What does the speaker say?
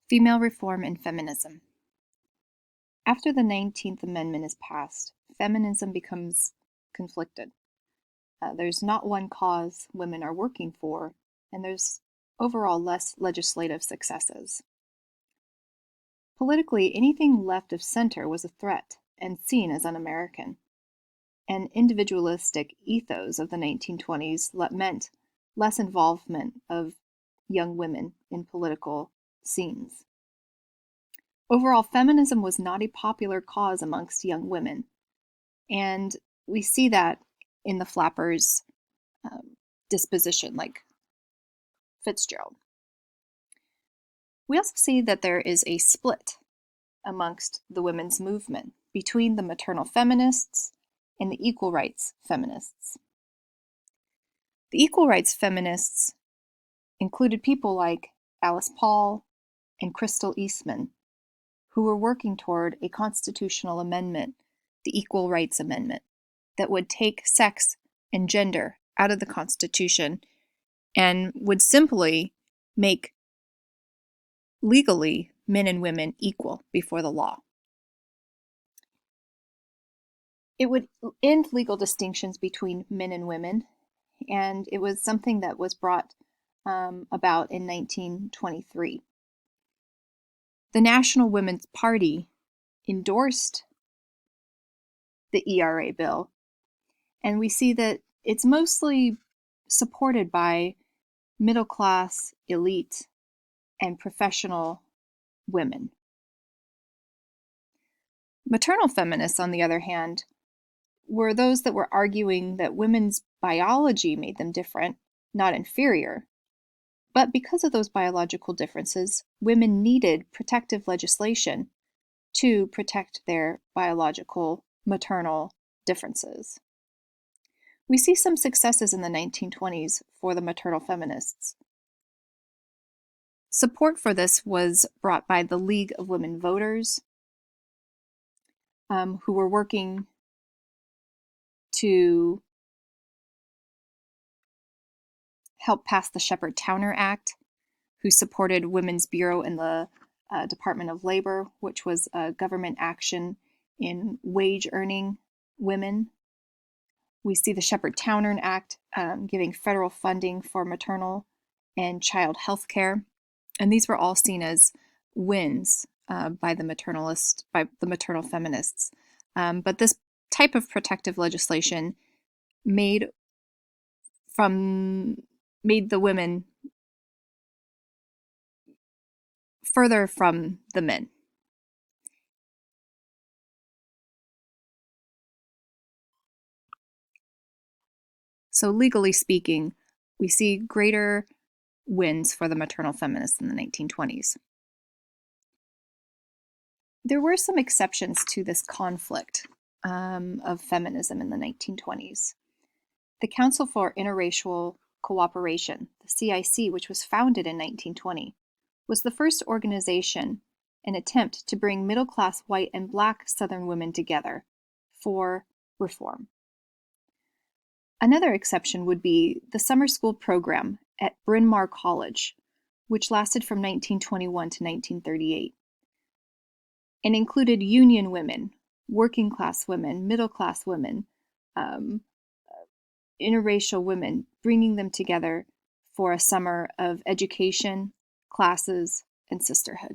Female reform and feminism. After the 19th Amendment is passed, feminism becomes conflicted. There's not one cause women are working for, and there's overall less legislative successes. Politically, anything left of center was a threat and seen as un-American. An individualistic ethos of the 1920s meant less involvement of young women in political scenes. Overall, feminism was not a popular cause amongst young women, and we see that in the flappers' disposition, like Fitzgerald. We also see that there is a split amongst the women's movement between the maternal feminists and the equal rights feminists. The equal rights feminists included people like Alice Paul and Crystal Eastman, who were working toward a constitutional amendment, the Equal Rights Amendment, that would take sex and gender out of the Constitution and would simply make legally men and women equal before the law. It would end legal distinctions between men and women, and it was something that was brought about in 1923. The National Women's Party endorsed the ERA bill, and we see that it's mostly supported by middle-class, elite, and professional women. Maternal feminists, on the other hand, were those that were arguing that women's biology made them different, not inferior. But because of those biological differences, women needed protective legislation to protect their biological maternal differences. We see some successes in the 1920s for the maternal feminists. Support for this was brought by the League of Women Voters, who were working to help pass the Shepard-Towner Act, who supported Women's Bureau in the Department of Labor, which was a government action in wage-earning women. We see the Shepard-Towner Act giving federal funding for maternal and child health care, and these were all seen as wins by the maternal feminists. But this type of protective legislation made the women further from the men. So legally speaking, we see greater wins for the maternal feminists in the 1920s. There were some exceptions to this conflict of feminism in the 1920s. The Council for Interracial Cooperation, the CIC, which was founded in 1920, was the first organization, an attempt to bring middle-class white and Black Southern women together for reform. Another exception would be the summer school program at Bryn Mawr College, which lasted from 1921 to 1938, and included union women, working-class women, middle-class women, interracial women, bringing them together for a summer of education, classes, and sisterhood.